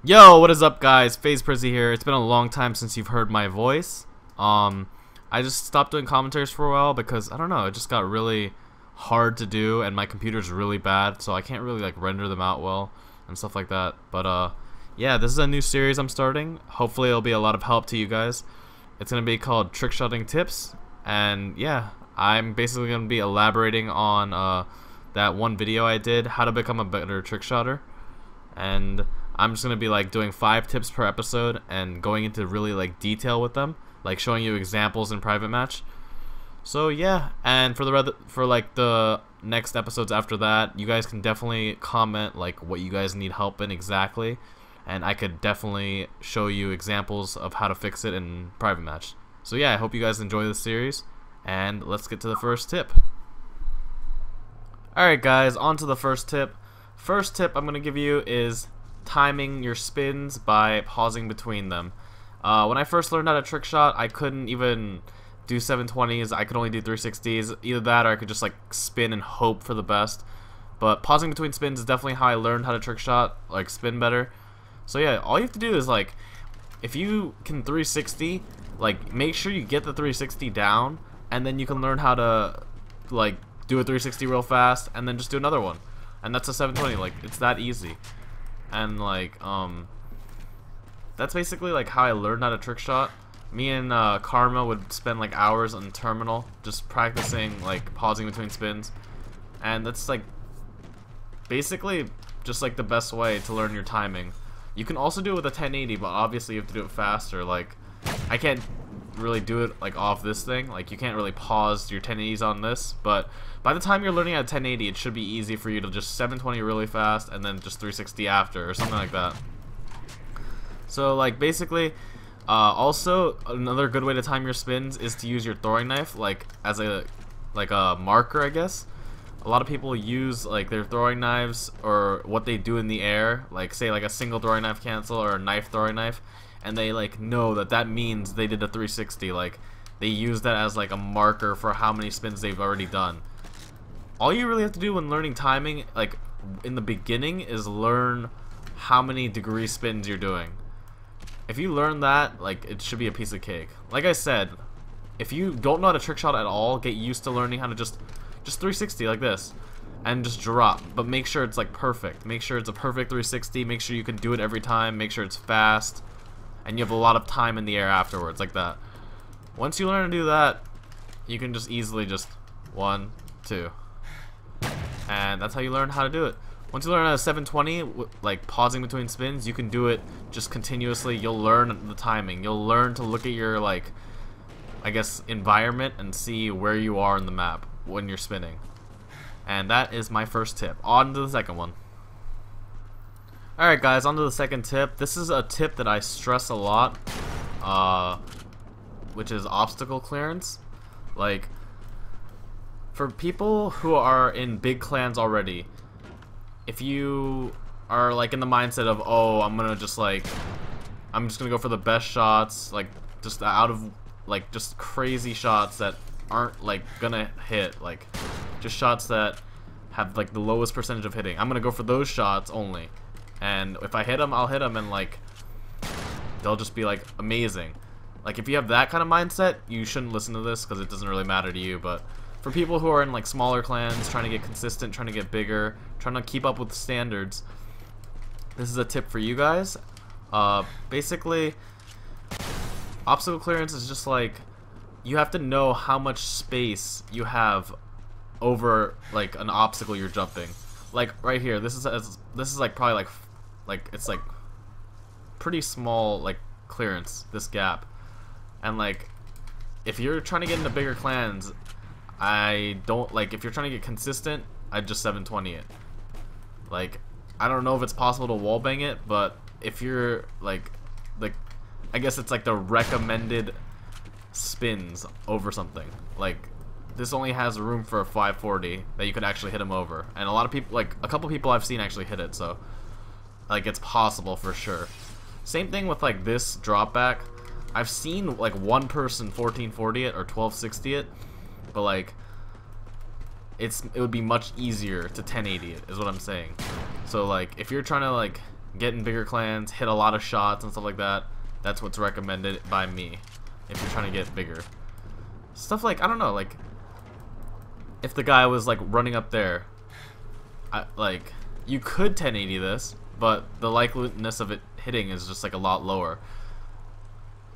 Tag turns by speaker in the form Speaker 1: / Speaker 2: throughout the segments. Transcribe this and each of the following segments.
Speaker 1: Yo, what is up, guys? FaZe PryZee here. It's been a long time since you've heard my voice. I just stopped doing commentaries for a while because I don't know, it just got really hard to do and my computer's really bad, so I can't really like render them out well and stuff like that. But yeah, this is a new series I'm starting. Hopefully it'll be a lot of help to you guys. It's gonna be called Trickshotting Tips, and yeah, I'm basically gonna be elaborating on that one video I did, how to become a better trickshotter. And I'm just gonna be like doing 5 tips per episode and going into really like detail with them, like showing you examples in private match. So yeah, and for the next episodes after that, you guys can definitely comment like what you guys need help in exactly, and I could definitely show you examples of how to fix it in private match. So yeah, I hope you guys enjoy this series, and let's get to the first tip. Alright guys, on to the first tip. First tip I'm going to give you is timing your spins by pausing between them. When I first learned how to trick shot, I couldn't even do 720s, I could only do 360s, either that or I could just like spin and hope for the best. But pausing between spins is definitely how I learned how to trick shot, like spin better. So yeah, all you have to do is like, if you can 360, like make sure you get the 360 down, and then you can learn how to like do a 360 real fast and then just do another one. And that's a 720, like it's that easy. And like that's basically like how I learned how to trick shot. Me and Karma would spend like hours on terminal just practicing like pausing between spins, and that's like basically just like the best way to learn your timing. You can also do it with a 1080, but obviously you have to do it faster. Like I can't really do it like off this thing, like you can't really pause your 1080s on this, but by the time you're learning at 1080, it should be easy for you to just 720 really fast and then just 360 after or something like that. So like basically also another good way to time your spins is to use your throwing knife like as a marker, I guess. A lot of people use like their throwing knives or what they do in the air, like say like a single throwing knife cancel or a knife throwing knife, and they like know that means they did a 360. Like they use that as like a marker for how many spins they've already done. All you really have to do when learning timing, like in the beginning, is learn how many degree spins you're doing. If you learn that, like it should be a piece of cake. Like I said, if you don't know how to trick shot at all, get used to learning how to just 360 like this and just drop, but make sure it's like perfect. Make sure it's a perfect 360. Make sure you can do it every time. Make sure it's fast, and you have a lot of time in the air afterwards, like that. Once you learn to do that, you can just easily just 1, 2, and that's how you learn how to do it. Once you learn how to 720, like pausing between spins, you can do it just continuously. You'll learn the timing. You'll learn to look at your like, I guess, environment and see where you are in the map when you're spinning. And that is my first tip. On to the second one. Alright guys, on to the second tip. This is a tip that I stress a lot, which is obstacle clearance. Like, for people who are in big clans already, if you are like in the mindset of, oh, I'm just gonna go for the best shots, like just out of like just crazy shots that aren't like gonna hit, like just shots that have like the lowest percentage of hitting, I'm gonna go for those shots only, and if I hit them, I'll hit them, and like they'll just be like amazing. Like if you have that kind of mindset, you shouldn't listen to this because it doesn't really matter to you. But for people who are in like smaller clans, trying to get consistent, trying to get bigger, trying to keep up with the standards, this is a tip for you guys. Basically, obstacle clearance is just like, you have to know how much space you have over like an obstacle you're jumping. Like right here, this is like probably like it's like pretty small like clearance, this gap. And like if you're trying to get into bigger clans, I don't like, if you're trying to get consistent, I'd just 720 it. Like I don't know if it's possible to wallbang it, but if you're like I guess it's like the recommended spins over something. Like this only has room for a 540 that you could actually hit him over, and a lot of people, like a couple people I've seen actually hit it, so like it's possible for sure. Same thing with like this drop back. I've seen like one person 1440 it or 1260 it, but like it would be much easier to 1080 it, is what I'm saying. So like if you're trying to like get in bigger clans, hit a lot of shots and stuff like that. That's what's recommended by me if you're trying to get bigger. Stuff like, I don't know, like if the guy was like running up there, like you could 1080 this, but the likeliness of it hitting is just like a lot lower.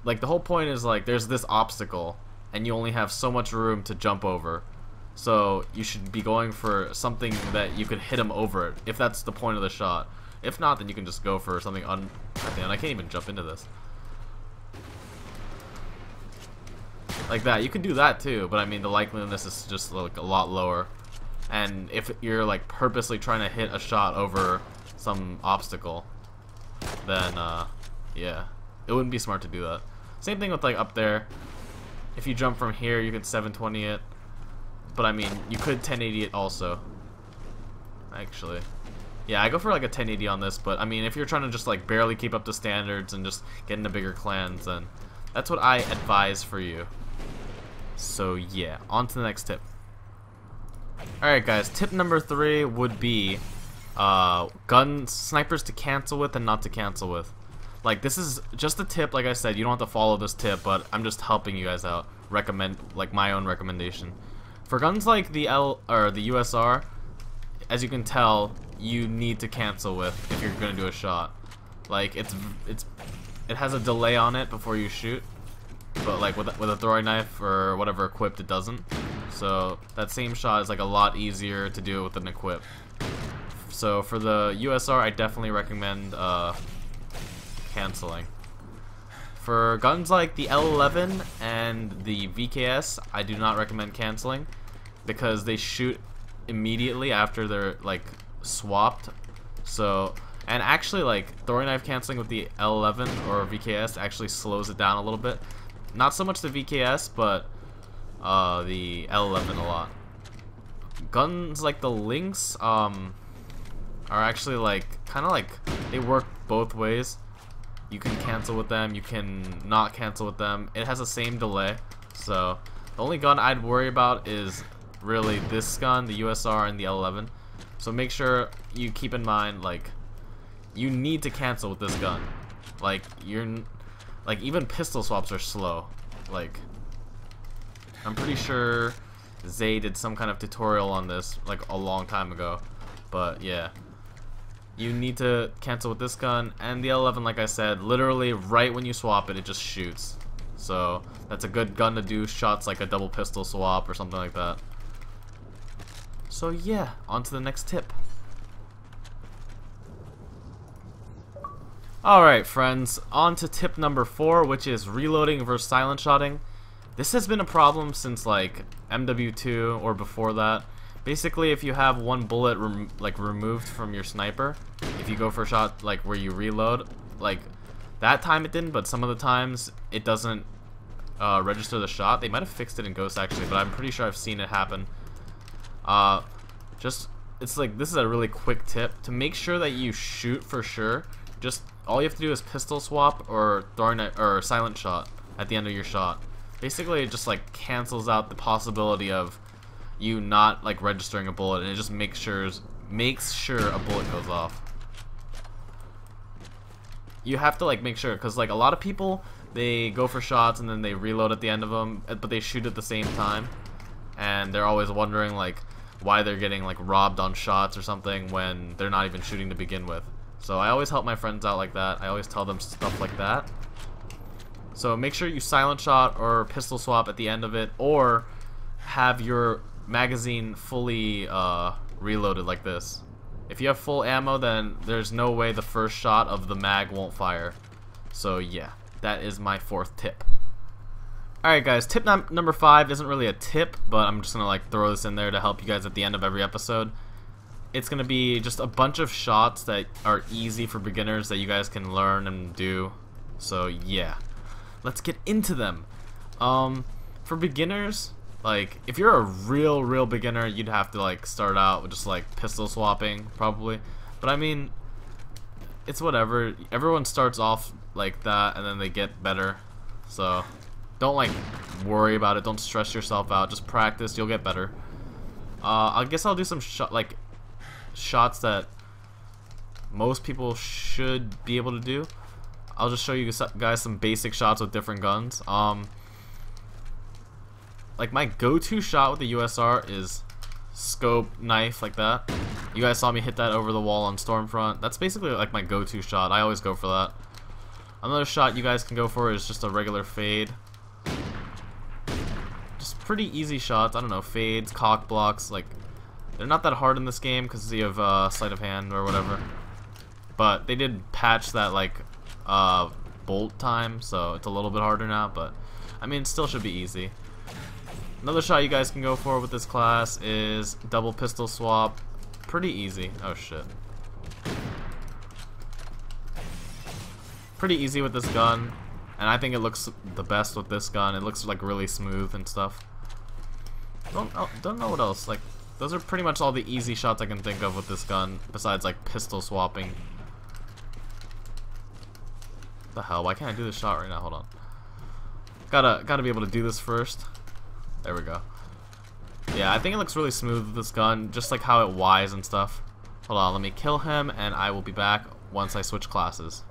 Speaker 1: Like the whole point is like there's this obstacle and you only have so much room to jump over. So you should be going for something that you could hit him over it, if that's the point of the shot. If not, then you can just go for something at the end. I can't even jump into this. Like that. You can do that too, but I mean the likeliness is just like a lot lower. And if you're like purposely trying to hit a shot over some obstacle, then yeah, it wouldn't be smart to do that. Same thing with like up there. If you jump from here, you can 720 it. But I mean, you could 1080 it also. Actually, yeah, I go for like a 1080 on this. But I mean, if you're trying to just like barely keep up to standards and just get into bigger clans, then that's what I advise for you. So yeah, on to the next tip. Alright guys, tip number 3 would be snipers to cancel with and not to cancel with. Like this is just a tip, like I said, you don't have to follow this tip, but I'm just helping you guys out. Like my own recommendation. For guns like the the USR, as you can tell, you need to cancel with if you're gonna do a shot. Like it has a delay on it before you shoot, but like with a throwing knife or whatever equipped, it doesn't. So that same shot is like a lot easier to do with an equip. So for the USR, I definitely recommend canceling. For guns like the L11 and the VKS, I do not recommend canceling because they shoot immediately after they're like swapped. So, and actually like throwing knife canceling with the L11 or VKS actually slows it down a little bit. Not so much the VKS, but the L11 a lot. Guns like the Lynx are actually like kind of like they work both ways. You can cancel with them, you can not cancel with them. It has the same delay. So the only gun I'd worry about is really this gun, the USR and the L11. So make sure you keep in mind like you need to cancel with this gun. Like like even pistol swaps are slow. Like I'm pretty sure Zay did some kind of tutorial on this like a long time ago. But yeah, you need to cancel with this gun, and the L11, like I said, literally right when you swap it, it just shoots. So that's a good gun to do shots like a double pistol swap or something like that. So yeah, on to the next tip. Alright friends, on to tip number 4, which is reloading versus silent shotting. This has been a problem since like MW2 or before that. Basically, if you have one bullet removed from your sniper, if you go for a shot like where you reload, like that time it didn't, but some of the times it doesn't register the shot. They might have fixed it in Ghost actually, but I'm pretty sure I've seen it happen. It's like this is a really quick tip to make sure that you shoot for sure. Just all you have to do is pistol swap or throwing or silent shot at the end of your shot. Basically, it just like cancels out the possibility of you not like registering a bullet, and it just makes sure a bullet goes off. You have to like make sure, because like a lot of people, they go for shots and then they reload at the end of them, but they shoot at the same time, and they're always wondering like why they're getting like robbed on shots or something when they're not even shooting to begin with. So I always help my friends out like that. I always tell them stuff like that. So make sure you silent shot or pistol swap at the end of it, or have your magazine fully reloaded like this. If you have full ammo, then there's no way the first shot of the mag won't fire. So yeah, that is my 4th tip. Alright guys, tip number 5 isn't really a tip, but I'm just gonna like throw this in there to help you guys at the end of every episode. It's gonna be just a bunch of shots that are easy for beginners that you guys can learn and do. So yeah, let's get into them. For beginners, like if you're a real beginner, you'd have to like start out with just like pistol swapping probably. But I mean, it's whatever. Everyone starts off like that and then they get better. So don't like worry about it. Don't stress yourself out. Just practice. You'll get better. I guess I'll do some shots that most people should be able to do. I'll just show you guys some basic shots with different guns. Like my go-to shot with the USR is scope, knife, like that. You guys saw me hit that over the wall on Stormfront. That's basically like my go-to shot. I always go for that. Another shot you guys can go for is just a regular fade. Just pretty easy shots. I don't know, fades, cock blocks, like they're not that hard in this game because you have sleight of hand or whatever. But they did patch that like bolt time, so it's a little bit harder now, but I mean it still should be easy. Another shot you guys can go for with this class is double pistol swap. Pretty easy. Oh shit. Pretty easy with this gun, and I think it looks the best with this gun. It looks like really smooth and stuff. Don't know what else. Like those are pretty much all the easy shots I can think of with this gun, besides like pistol swapping. What the hell? Why can't I do this shot right now? Hold on. Gotta be able to do this first. There we go. Yeah, I think it looks really smooth with this gun, just like how it Ys and stuff. Hold on, let me kill him, and I will be back once I switch classes.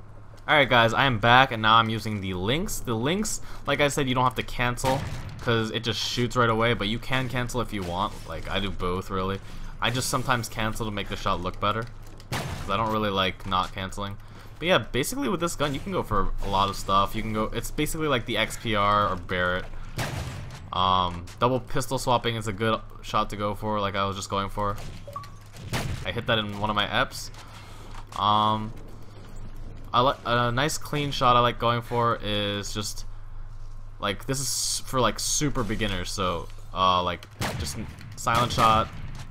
Speaker 1: Alright guys, I am back, and now I'm using the links. The links, like I said, you don't have to cancel, because it just shoots right away, but you can cancel if you want. Like, I do both, really. I just sometimes cancel to make the shot look better, because I don't really like not canceling. But yeah, basically with this gun, you can go for a lot of stuff. You can go, it's basically like the XPR or Barrett. Double pistol swapping is a good shot to go for, like I was just going for. I hit that in one of my EPs. I like a nice clean shot I like going for is just like, this is for like super beginners, so like just silent shot.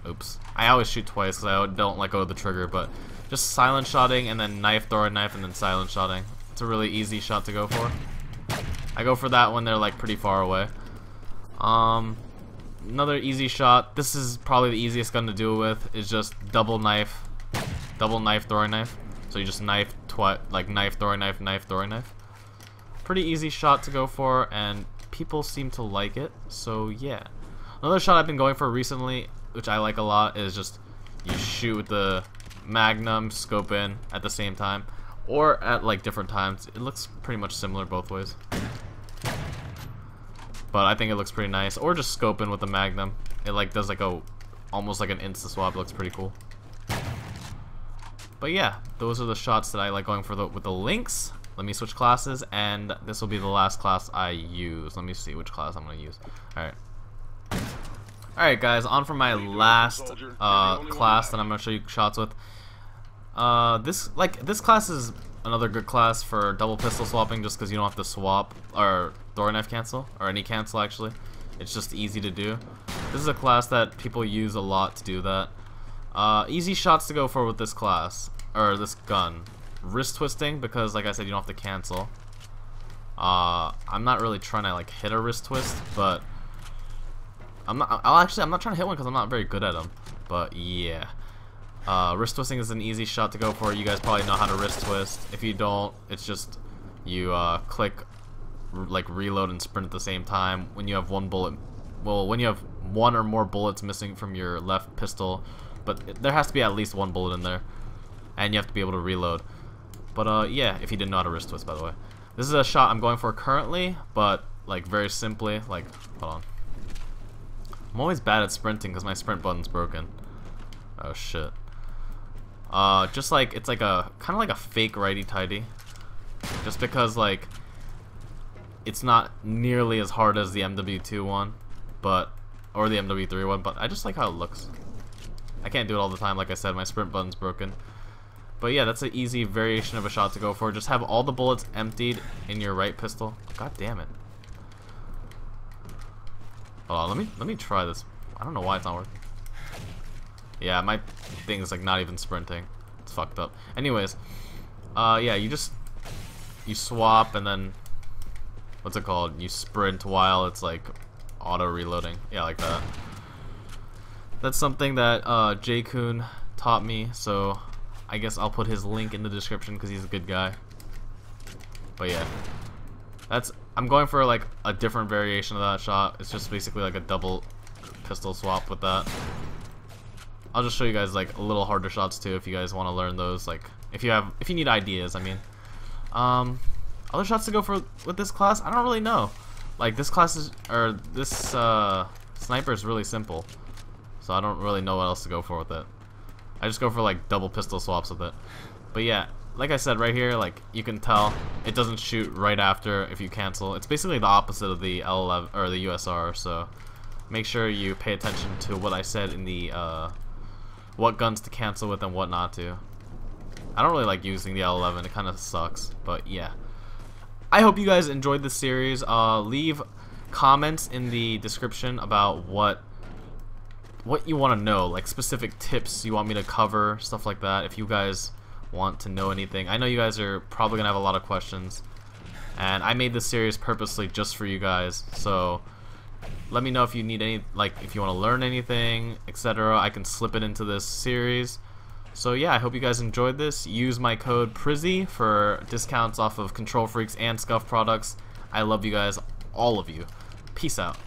Speaker 1: Oops, I always shoot twice because I don't let go of the trigger, but just silent shotting and then knife, throw a knife, and then silent shotting. It's a really easy shot to go for. I go for that when they're like pretty far away. Another easy shot, this is probably the easiest gun to do it with, is just double knife, throwing knife. So you just knife, like knife, throwing knife, knife, throwing knife. Pretty easy shot to go for, and people seem to like it, so yeah. Another shot I've been going for recently, which I like a lot, is just you shoot with the Magnum, scope in at the same time, or at like different times. It looks pretty much similar both ways, but I think it looks pretty nice. Or just scope in with the Magnum. It like does like a almost like an insta swap. It looks pretty cool. But yeah, those are the shots that I like going for with the links. Let me switch classes, and this will be the last class I use. Let me see which class I'm gonna use. Alright guys, on for my last class that I'm gonna show you shots with. This class is another good class for double pistol swapping, just because you don't have to swap or throw knife cancel, or any cancel actually. It's just easy to do. This is a class that people use a lot to do that. Easy shots to go for with this class, or this gun. Wrist twisting, because like I said, you don't have to cancel. I'm not really trying to like hit a wrist twist, but I'm not trying to hit one because I'm not very good at them. But yeah, wrist twisting is an easy shot to go for. You guys probably know how to wrist twist. If you don't, it's just you click like reload and sprint at the same time. When you have one bullet, well, when you have one or more bullets missing from your left pistol, but there has to be at least one bullet in there, and you have to be able to reload. But yeah, if you didn't know how to wrist twist, by the way. This is a shot I'm going for currently, but like very simply, like, hold on. I'm always bad at sprinting because my sprint button's broken. Oh shit. Just like, it's like a, kind of like a fake righty-tighty. Just because like, it's not nearly as hard as the MW2 one, but, or the MW3 one, but I just like how it looks. I can't do it all the time, like I said, my sprint button's broken. But yeah, that's an easy variation of a shot to go for. Just have all the bullets emptied in your right pistol. God damn it. Hold on, let me try this. I don't know why it's not working. Yeah, my thing is like not even sprinting. It's fucked up. Anyways, yeah, you swap and then, what's it called? You sprint while it's like auto reloading. Yeah, like that. That's something that J-Kun taught me, so I guess I'll put his link in the description because he's a good guy. But yeah, I'm going for like a different variation of that shot. It's just basically like a double pistol swap with that. I'll just show you guys like a little harder shots too if you guys want to learn those. Like if you need ideas, I mean. Other shots to go for with this class, I don't really know. Like this class is, or this sniper is really simple, so I don't really know what else to go for with it. I just go for like double pistol swaps with it. But yeah, like I said right here, like you can tell it doesn't shoot right after if you cancel. It's basically the opposite of the L11 or the USR. So make sure you pay attention to what I said in the what guns to cancel with and what not to. I don't really like using the L11. It kind of sucks. But yeah, I hope you guys enjoyed this series. Leave comments in the description about what you want to know, like specific tips you want me to cover, stuff like that. If you guys want to know anything, I know you guys are probably gonna have a lot of questions, and I made this series purposely just for you guys. So let me know if you need any, like if you want to learn anything, etc. I can slip it into this series. So yeah, I hope you guys enjoyed this. Use my code PryZee for discounts off of Control Freaks and Scuff products. I love you guys, all of you. Peace out.